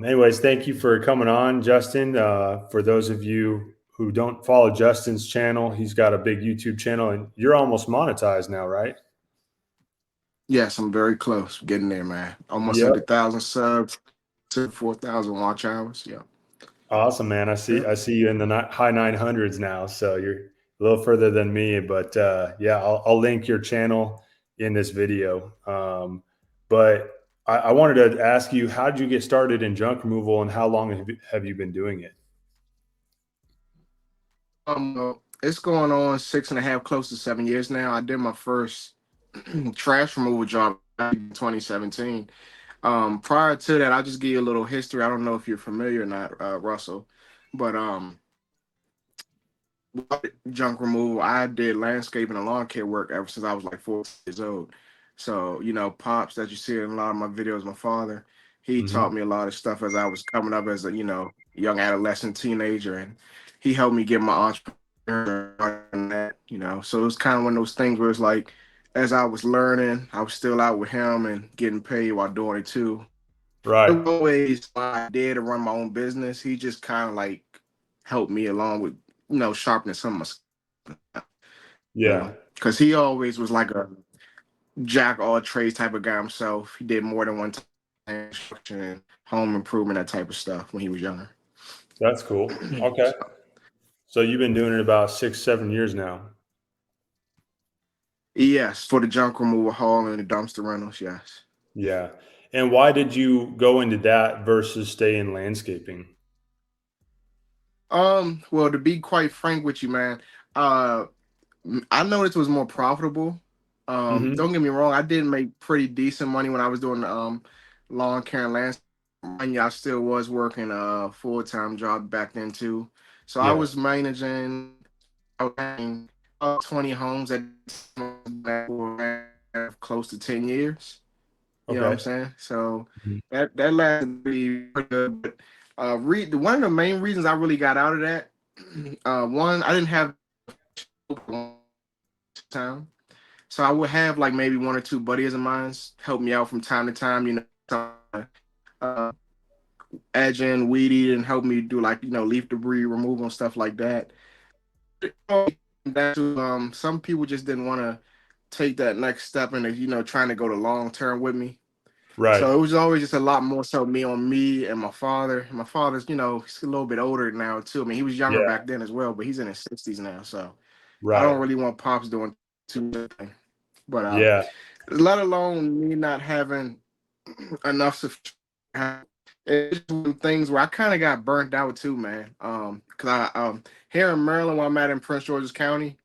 Anyways, thank you for coming on, Justin. For those of you who don't follow Justin's channel, he's got a big YouTube channel, and you're almost monetized now, right? Yes, I'm very close. Getting there, man. Almost at Yep. 1,000 subs to 4,000 watch hours. Yeah. Awesome, man. I see. Yep. I see you in the high 900s now, so you're a little further than me. But yeah, I'll link your channel in this video. But I wanted to ask you, how did you get started in junk removal, and how long have you been doing it? It's going on 6.5, close to 7 years now. I did my first trash removal job in 2017. Prior to that, I'll just give you a little history. I don't know if you're familiar or not, Russell, but junk removal. I did landscaping and lawn care work ever since I was like 4 years old. So, Pops that you see in a lot of my videos, my father, he taught Hmm. me a lot of stuff as I was coming up as a, young adolescent teenager. And he helped me get my entrepreneur and that. So it was kind of one of those things where it's like, as I was learning, I was still out with him and getting paid while doing it too. It Right. was always my idea to run my own business. He just kind of like helped me along with, sharpening some of my Yeah. because he always was like a jack all trades type of guy himself. He did more than one time construction, home improvement, that type of stuff when he was younger. That's cool. Okay. So, So you've been doing it about 6, 7 years now. yes, for the junk removal, haul, and the dumpster rentals. Yes. Yeah. And why did you go into that versus stay in landscaping? Well, to be quite frank with you, man, uh, I noticed it was more profitable. Hmm. Don't get me wrong, I did make pretty decent money when I was doing lawn care and landscaping. I still was working a full time job back then too. So I Yeah. was managing about 20 homes at close to 10 years. You know what I'm Okay. saying? So Mhm. that lasted pretty good. But one of the main reasons I really got out of that, one, I didn't have time. So I would have like maybe one or two buddies of mine help me out from time to time, uh, edging, weed eating, help me do like, leaf debris removal and stuff like that. Some people just didn't want to take that next step into, trying to go to long term with me. Right. So it was always just a lot more so me on me and my father. My father's, he's a little bit older now too. I mean, he was younger Yeah. back then as well, but he's in his 60s now. So I Right. don't really want pops doing too much. But Yeah. let alone me not having enough it's just one of the things where I kind of got burnt out too, man. Cause I here in Maryland, where I'm at in Prince George's County,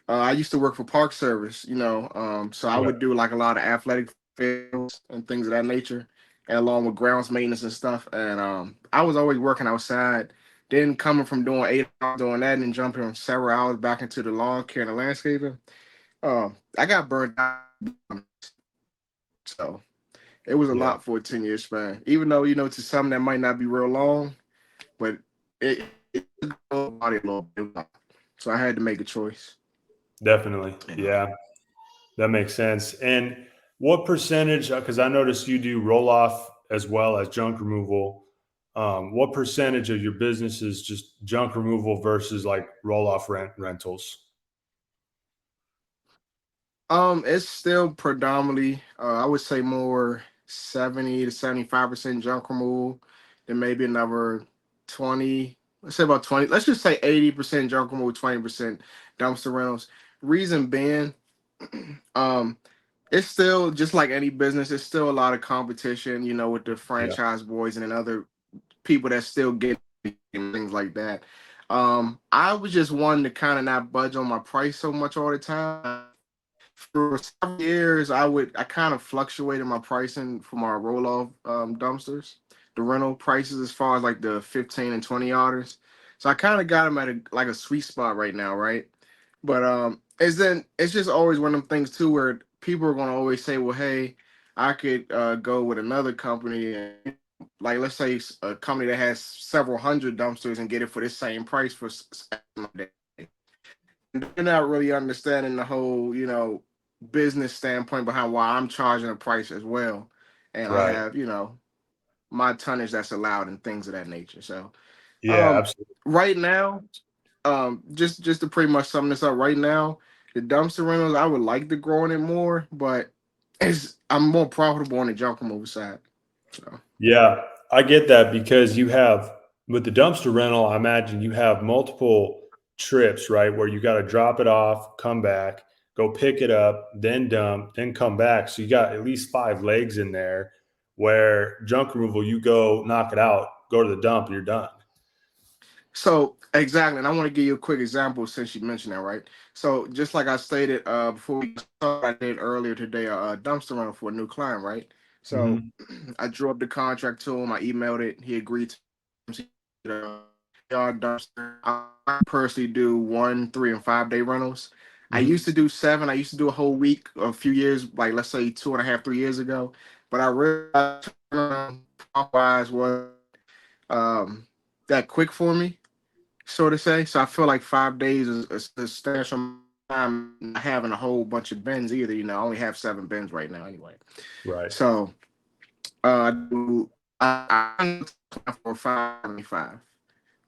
I used to work for Park Service, so I Right. would do like a lot of athletic fields and things of that nature, and along with grounds maintenance and stuff. And I was always working outside. Then coming from doing 8 hours doing that and then jumping several hours back into the lawn care and the landscaping, I got burnt out. So it was a Yeah. lot for a 10-year span. Even though, to some that might not be real long, but it body a little bit. So I had to make a choice. Definitely. And Yeah. That makes sense. And what percentage, because I noticed you do roll off as well as junk removal. What percentage of your business is just junk removal versus like roll off rentals? it's still predominantly, I would say more 70 to 75% junk removal, then maybe another 20, let's say about 20, let's just say 80% junk removal, 20% dumpster rentals. Reason being, um, it's still just like any business, it's still a lot of competition, with the Yeah. franchise boys and then other people that still get things like that. I was just one to kind of not budge on my price so much all the time. For several years, I kind of fluctuated my pricing for my roll off dumpsters, the rental prices as far as like the 15 and 20 orders. So I kind of got them at a sweet spot right now, right? But it's just always one of them things too where people are gonna always say, well, hey, I could go with another company and like let's say a company that has several hundred dumpsters and get it for the same price for they're not really understanding the whole, business standpoint behind why I'm charging a price as well. And I Right. have, my tonnage that's allowed and things of that nature. So Yeah, um absolutely. right now, just to pretty much sum this up right now, the dumpster rentals I would like to grow in it more, but I'm more profitable on the junk removal side. So Yeah, I get that because you have with the dumpster rental, I imagine you have multiple trips, right? Where you got to drop it off, come back, go pick it up, then dump, then come back. So you got at least five legs in there where junk removal, you go knock it out, go to the dump, and you're done. So exactly, and I want to give you a quick example since you mentioned that, right? So just like I stated before we started, I did earlier today a dumpster rental for a new client, right? So Hmm. I drew up the contract to him, I emailed it, he agreed to yard dumpster. I personally do 1, 3, and 5 day rentals. I used Hmm. to do 7. I used to do a whole week a few years, like let's say 2.5, 3 years ago. But I realized wise was um, that quick for me, so to say. So I feel like 5 days is a substantial time not having a whole bunch of bins either. I only have 7 bins right now anyway. Right. So I for 575,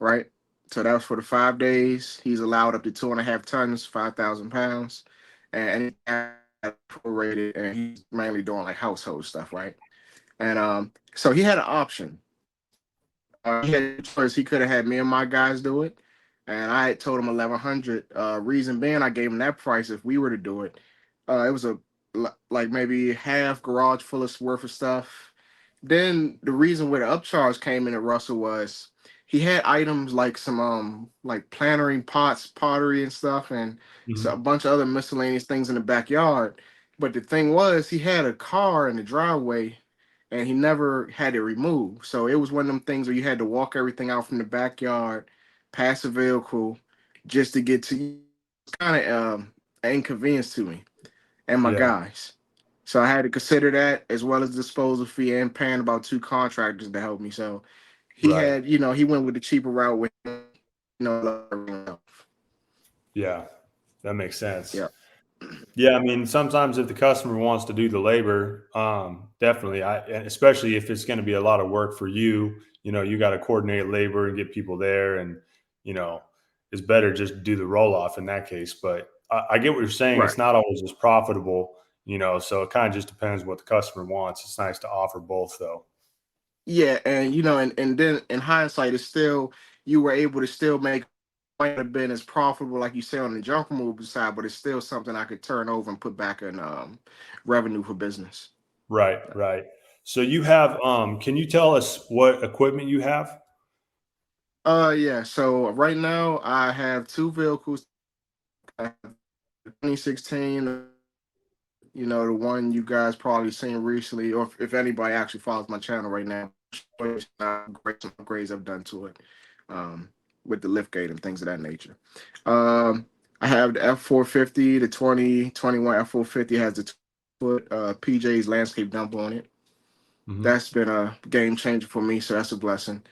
right? So that was for the 5 days. He's allowed up to 2.5 tons, 5,000 pounds, and prorated, and he's mainly doing like household stuff, right? And so he had an option. He had a choice. He could have had me and my guys do it, and I had told him 1,100. Reason being, I gave him that price if we were to do it. It was like maybe half garage full of worth of stuff. Then the reason where the upcharge came in at Russell was he had items like some like plantering pots, pottery and stuff, and so a Hmm. bunch of other miscellaneous things in the backyard. But the thing was, he had a car in the driveway and he never had it removed. So it was one of them things where you had to walk everything out from the backyard, pass the vehicle, just to get to. Kind of an inconvenience to me and my Yeah. guys. So I had to consider that as well as disposal fee and paying about 2 contractors to help me. So he Right. had, he went with the cheaper route with, Yeah. That makes sense. yeah, Yeah, I mean, sometimes if the customer wants to do the labor, definitely. And especially if it's going to be a lot of work for you, you got to coordinate labor and get people there, and you know, it's better just do the roll off in that case. But I get what you're saying. right. It's not always as profitable, so it kind of just depends what the customer wants. It's nice to offer both, though. Yeah, and and then in hindsight, it's still you were able to still make might have been as profitable like you say on the junk removal side, but it's still something I could turn over and put back in revenue for business. Right, right. So you have, can you tell us what equipment you have? Yeah. So right now I have 2 vehicles. I have 2016. The one you guys probably seen recently, or if anybody actually follows my channel right now, great some upgrades I've done to it, um, with the lift gate and things of that nature. Um, I have the F450, the 2021 F450 has the 2 foot PJ's landscape dump on it. Hmm. That's been a game changer for me, so that's a blessing.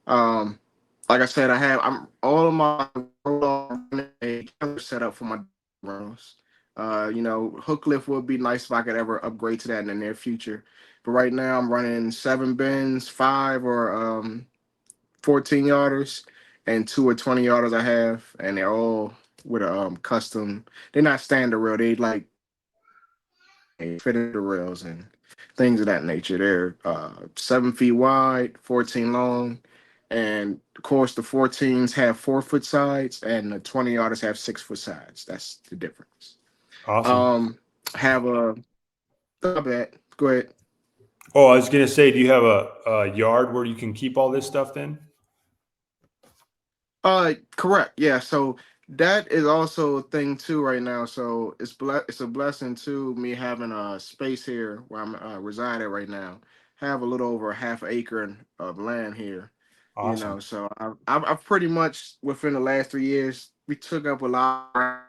Um, like I said, I'm all of my set up for my runs. Hook lift would be nice if I could ever upgrade to that in the near future. But right now I'm running 7 bins, 5 or 14 yarders, and 2 or 20 yarders I have, and they're all with a custom. They're not standard rail. They like fitted the rails and things of that nature. They're 7 feet wide, 14 long, and of course the 14s have 4 foot sides, and the 20 yarders have 6 foot sides. That's the difference. Awesome. Um, have a bet. Go ahead. Oh, I was gonna say, do you have a yard where you can keep all this stuff then? Correct. Yeah. So that is also a thing too right now. So it's a blessing to me having a space here where I'm residing right now. Have a little over a half acre of land here. Awesome. So I've pretty much within the last 3 years we took up a lot.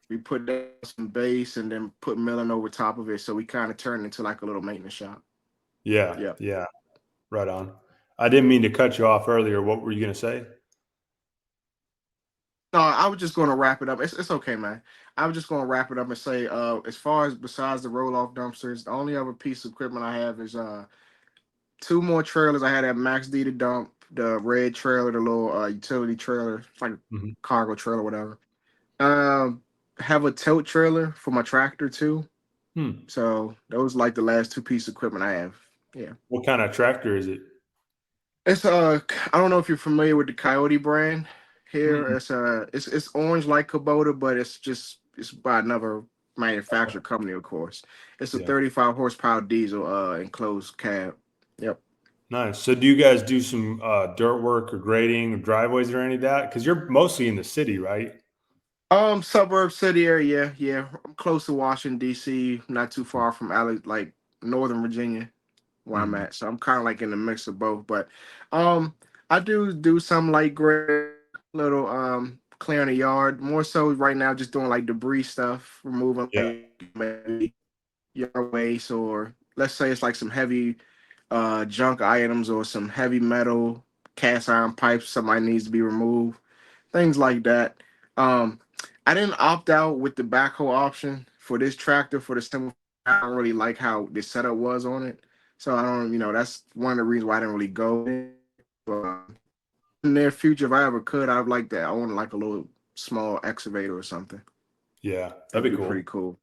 We put down some base and then put milling over top of it. So we kind of turned into like a little maintenance shop. Yeah, Yeah. yeah, right on. I didn't mean to cut you off earlier. What were you gonna say? No, I was just going to wrap it up. It's okay, man. I was just going to wrap it up and say, as far as besides the roll off dumpsters, the only other piece of equipment I have is two more trailers. I had that Max D to dump, the red trailer, the little utility trailer, it's like Mhm. cargo trailer, whatever. Um, have a tote trailer for my tractor too. Hmm. So those like the last two pieces of equipment I have. Yeah. What kind of tractor is it? It's I don't know if you're familiar with the Coyote brand here. Mm, It's orange like Kubota, but it's by another okay. manufacturer company, of course. It's a Yeah. 35 horsepower diesel enclosed cab. Yep. Nice. So do you guys do some dirt work or grading or driveways or any of that? Because you're mostly in the city, right? Suburb city area, yeah. I'm close to Washington, DC, not too far from like Northern Virginia, where I'm Mhm. at. So I'm kind of like in the mix of both. But um I do some light gray, little clearing the yard. More so right now just doing like debris stuff, removing Yeah. like maybe yard waste, or let's say it's like some heavy junk items or some heavy metal cast iron pipes somebody needs to be removed, things like that. Um, I didn't opt out with the backhoe option for this tractor for the simple. I don't really like how the setup was on it, so I don't. That's one of the reasons why I didn't really go. But in the near future, if I ever could, I'd like that. I want like a little small excavator or something. Yeah. That'd That'd be be cool. pretty cool.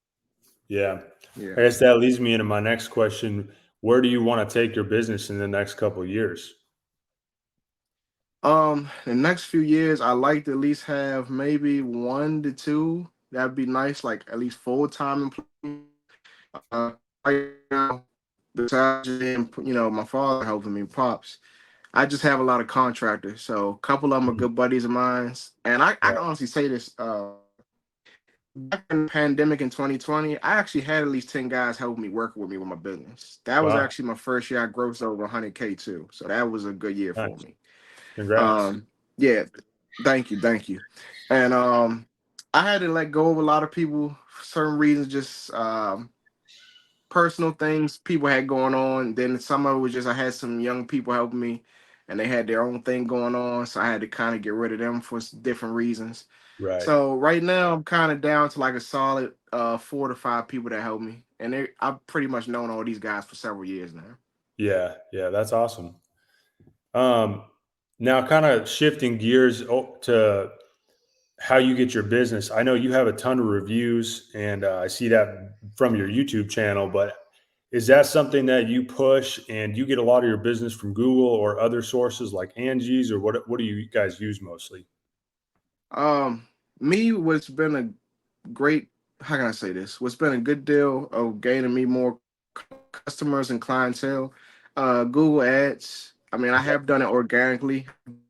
Yeah. Yeah. I guess that leads me into my next question. Where do you want to take your business in the next couple of years? The next few years, I like to at least have maybe one to two. That'd be nice, like at least full time employee. Uh, right now, besides being, my father helping me, pops, I just have a lot of contractors. So a couple of them are Mhm. good buddies of mine. And I can Right. honestly say this, back in the pandemic in 2020, I actually had at least 10 guys helping me working with me with my business. That was Wow. actually my first year I grossed over 100K too. So that was a good year for Nice. me. Congrats. Um, yeah, thank you. And I had to let go of a lot of people for certain reasons, just personal things people had going on. Then some of it was just I had some young people helping me, and they had their own thing going on, so I had to kind of get rid of them for different reasons. Right. So right now I'm kind of down to like a solid 4 to 5 people that help me, and I've pretty much known all these guys for several years now. Yeah. Yeah. That's awesome. Um, Now kind of shifting gears to how you get your business. I know you have a ton of reviews, and I see that from your YouTube channel. But is that something that you push, and you get a lot of your business from Google or other sources like Angie's, or what do you guys use mostly? Um, Me, what's been a great, how can I say this? What's been a good deal of gaining me more customers and clientele? Google Ads. I mean, I Okay. have done it organically.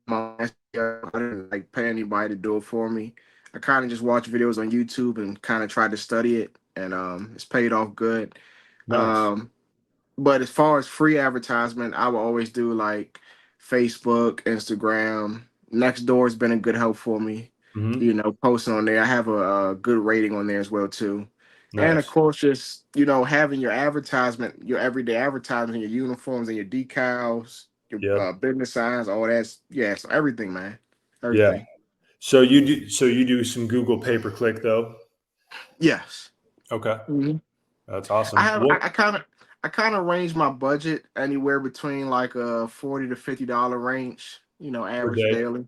I didn't like pay anybody to do it for me. I kind of just watch videos on YouTube and kind of tried to study it, and it's paid off good. Nice. Um, but as far as free advertisement, I will always do like Facebook, Instagram. Nextdoor has been a good help for me. Hmm. Posting on there. I have a good rating on there as well too. And of Nice. course, just having your advertisement, your everyday advertisement, your uniforms and your decals, your Yep. business signs, all that's so everything, man, Yeah. everything. So you do some Google pay per click though. Yes. Okay. Mhm. That's I awesome. have What I kind of range my budget anywhere between like a $40 to $50 range, per average day? daily.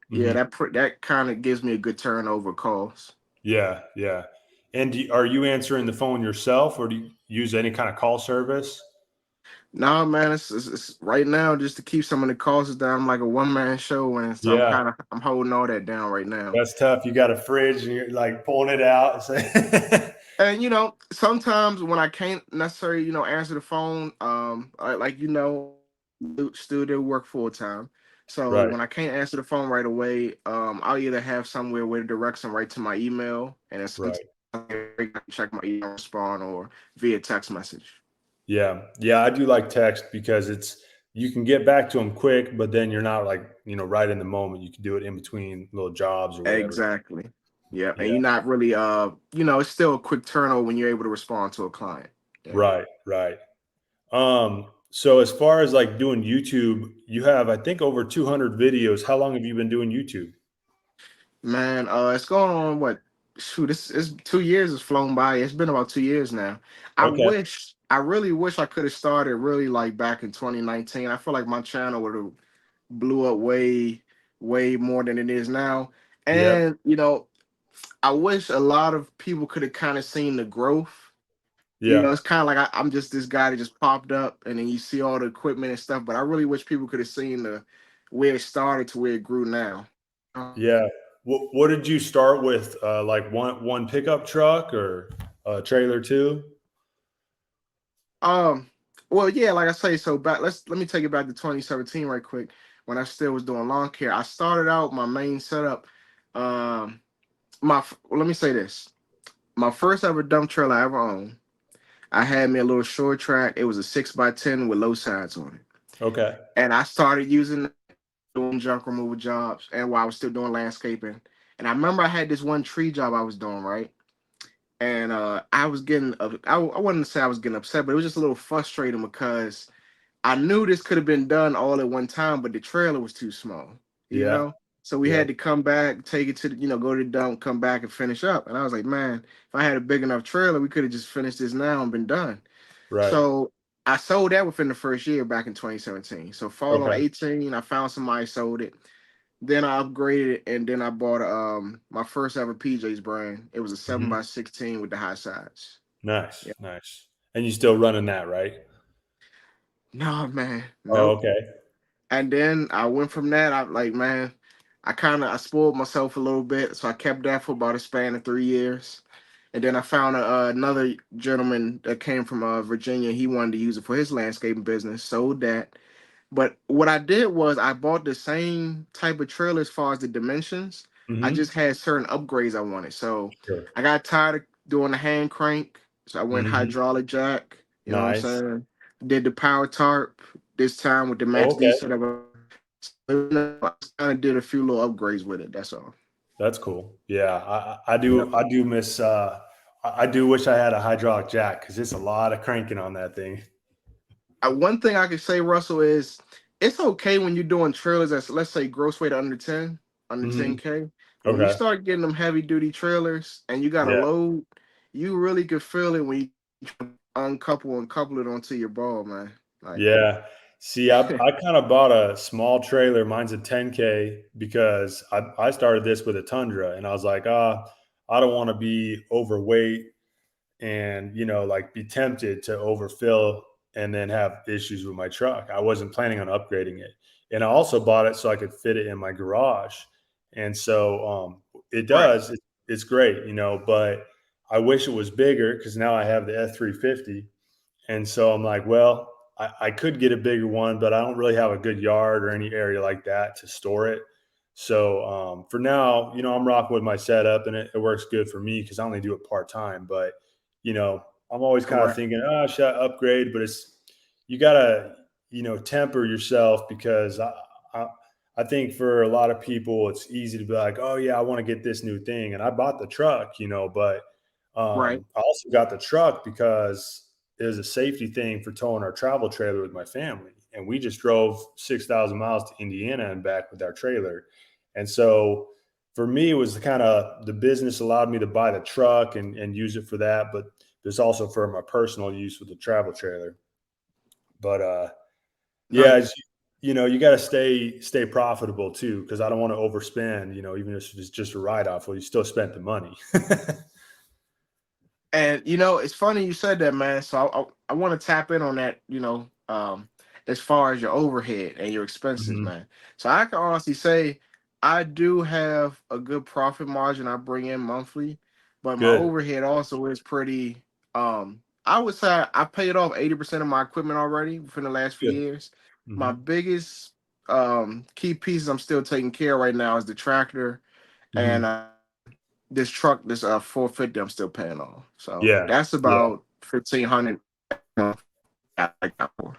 Yeah, Hmm. that kind of gives me a good turnover calls. Yeah, yeah. And are you answering the phone yourself, or do you use any kind of call service? Nah, man, it's right now just to keep some of the costs down. I'm like a one-man show, and so Yeah, I'm holding all that down right now. that's tough. You got a fridge and you're like pulling it out. And sometimes when I can't necessarily answer the phone, like still do work full time. So Right, when I can't answer the phone right away, I'll either have somewhere where it directs them right to my email, and then sometimes right. I can check my email respond or via text message. Yeah, yeah. I do like text because you can get back to them quick, but then you're not like right in the moment. You can do it in between little jobs or whatever. Exactly. Yeah, and Yeah, you're not really it's still a quick turnover when you're able to respond to a client. Yeah. right, right. So as far as like doing YouTube, you have I think over 200 videos. How long have you been doing YouTube? Man, it's going on what? Shoot, this is 2 years has flown by. It's been about 2 years now. I Okay. wish. I really wish I could have started really like back in 2019. I feel like my channel would have blew up way more than it is now. Yep. And I wish a lot of people could have kind of seen the growth. Yeah. It's kind of like I'm just this guy that just popped up, and then you see all the equipment and stuff. But I really wish people could have seen the where it started to where it grew now. Yeah. What did you start with? Like one pickup truck or a trailer too? Um, well, yeah, like I say, so back let me take it back to 2017 right quick when I still was doing lawn care. I started out my main setup. Um, well, let me say this: my first ever dump trailer I ever owned. I had me a little short track. It was a 6x10 with low sides on it, Okay. and I started using it doing junk removal jobs, and while I was still doing landscaping. And I remember I had this one tree job I was doing right. And I was getting, I wouldn't say I was getting upset, but it was just a little frustrating because I knew this could have been done all at one time, but the trailer was too small, you Yeah. know? So we had Yep. to come back, take it to the, go to the dump, come back and finish up. And I was like, man, if I had a big enough trailer, we could have just finished this now and been done. Right. So I sold that within the first year back in 2017. So fall on Okay. 18, I found somebody sold it. Then I upgraded it, and then I bought my first ever PJ's brand. It was a 7 Hmm. by 16 with the high sides. Nice. Yeah. Nice. And you still running that, right? No, man. Oh, Nope. okay. And then I went from that. I like, man, I spoiled myself a little bit, so I kept that for about a span of 3 years. And then I found another gentleman that came from Virginia. He wanted to use it for his landscaping business. Sold that. But what I did was I bought the same type of trailer as far as the dimensions. I Hmm. just had certain upgrades I wanted. So Sure. I got tired of doing the hand crank. So I went Hmm. hydraulic jack. You know what I'm Nice. saying? Did the power tarp this time with the Oh, Max D okay. setup. So, I kind of did a few little upgrades with it. That's all. That's cool. Yeah. I Yep. do. I do miss. I do wish I had a hydraulic jack because it's a lot of cranking on that thing. One thing I can say, Russell, is it's okay when you're doing trailers that's, let's say, gross weight under 10, under Hmm. 10K. When you Okay. start getting them heavy duty trailers and you got a Yeah. load, you really could feel it when you uncouple and couple it onto your ball, man. Like, Yeah. See, I kind of bought a small trailer. Mine's a 10K because I started this with a Tundra and I was like, I don't want to be overweight and, like be tempted to overfill and then have issues with my truck. I wasn't planning on upgrading it. And I also bought it so I could fit it in my garage. And so it right, does. It's great, but I wish it was bigger because now I have the F-350. And so I'm like, well, I could get a bigger one, but I don't really have a good yard or any area like that to store it. So for now, I'm rocking with my setup and it works good for me because I only do it part time. But, I'm always kind of correct, thinking, oh, should I upgrade? But you got to, temper yourself because I, I think for a lot of people, it's easy to be like, oh, yeah, I want to get this new thing. And I bought the truck, but right, I also got the truck because it was a safety thing for towing our travel trailer with my family. And we just drove 6,000 miles to Indiana and back with our trailer. And so for me, it was kind of the business allowed me to buy the truck and use it for that. But there's also for my personal use with the travel trailer. But yeah, nice. you got to stay profitable too, because I don't want to overspend. Even if it's just a write off, well, you still spent the money. And it's funny you said that, man. So I want to tap in on that, as far as your overhead and your expenses, Hmm. man. So I can honestly say I do have a good profit margin I bring in monthly, but my Good. overhead also is pretty. I would say I paid off 80% of my equipment already within the last few Good. years. My Hmm. biggest key pieces I'm still taking care of right now is the tractor and Hmm. this truck, this 450, I'm still paying off. So Yeah. that's Yeah. about 1,500 I like that for.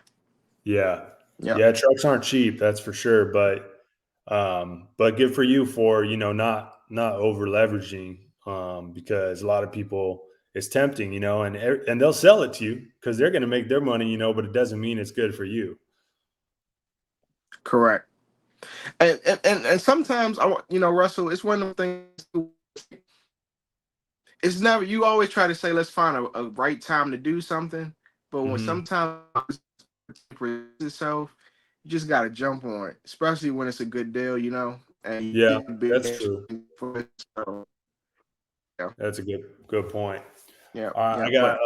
Yeah. Yep. Yeah. Trucks aren't cheap, that's for sure. But good for you for, not over leveraging, because a lot of people it's tempting, and they'll sell it to you because they're going to make their money, but it doesn't mean it's good for you. Correct. And sometimes I want, Russell, it's one of the things. It's never, you always try to say let's find a right time to do something, But when Hmm. sometimes presents itself, you just gotta jump on it, especially when it's a good deal, and you Yeah, get big that's true. for it. So yeah, That's a good point. yeah, All right, yeah. But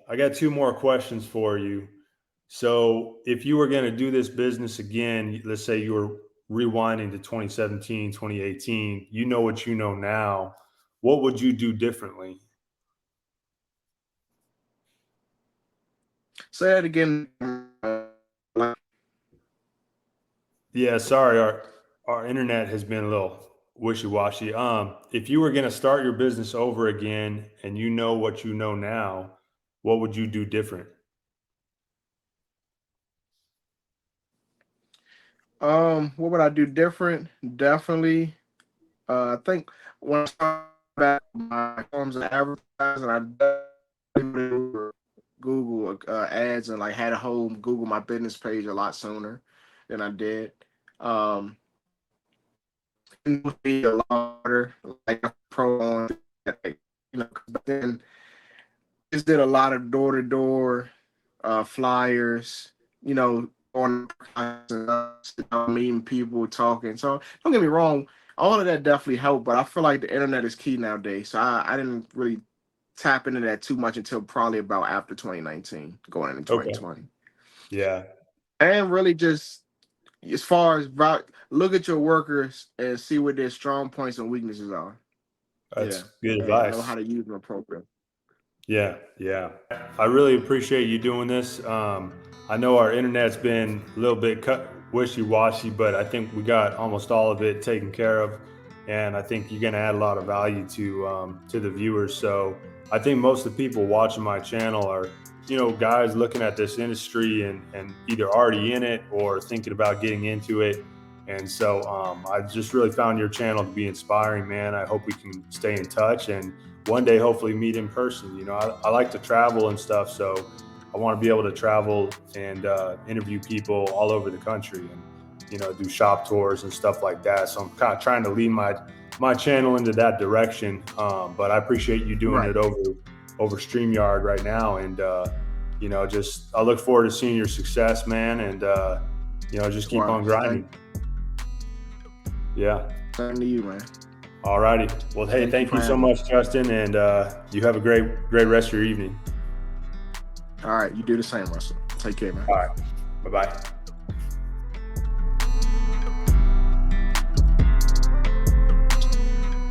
I got two more questions for you. So, if you were going to do this business again, let's say you were rewinding to 2017, 2018, you know what you know now. What would you do differently? say that again. Like, Yeah, sorry, our internet has been a little wishy-washy. If you were going to start your business over again and you know what you know now, what would you do different? what would I do different? Definitely. I think when I started back my forms of advertising, I definitely would Google ads and like had a whole Google my business page a lot sooner than I did. Um, it would be a lot harder, like a pro on that, 'cause back then just did a lot of door to door flyers, on meeting people, talking. So don't get me wrong, all of that definitely helped, but I feel like the internet is key nowadays. So I didn't really tap into that too much until probably about after 2019, going into Okay. 2020. Yeah, And really just as far as look at your workers and see what their strong points and weaknesses are. that's Yeah. good And know how advice. to use them appropriately. Yeah, yeah. I really appreciate you doing this. I know our internet's been a little bit wishy-washy, but I think we got almost all of it taken care of, and I think you're going to add a lot of value to the viewers. So I think most of the people watching my channel are, guys looking at this industry and either already in it or thinking about getting into it. And so I just really found your channel to be inspiring, man. I hope we can stay in touch and one day hopefully meet in person. I like to travel and stuff, so I want to be able to travel and interview people all over the country and do shop tours and stuff like that. So I'm kind of trying to lead my channel into that direction. But I appreciate you doing Right. it over StreamYard right now, and just I look forward to seeing your success, man, and just keep on Likewise. grinding. Yeah. Same to you, man. All righty. Well, hey, Thank you thank for you so having me. much, Justin, and you have a great rest of your evening. All right, you do the same, Russell. Take care, man. All right. Bye bye.